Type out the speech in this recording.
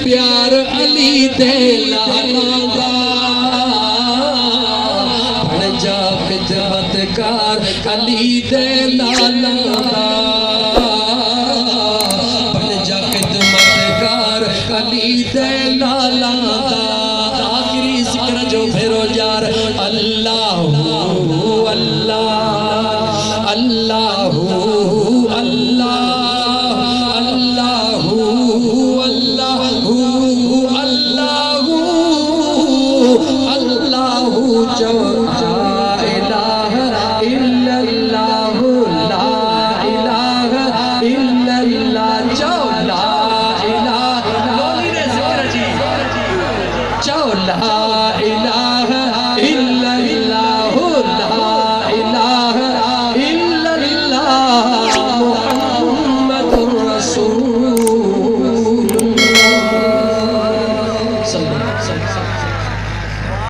پیار علی دے لالا دا بڑھ جا خدمت کار علی دے لالا دا بڑھ جا خدمت کار علی دے لالا دا آخری ذکر جو پھرو جار اللہ اللہ اللہ اللہ صلی اللہ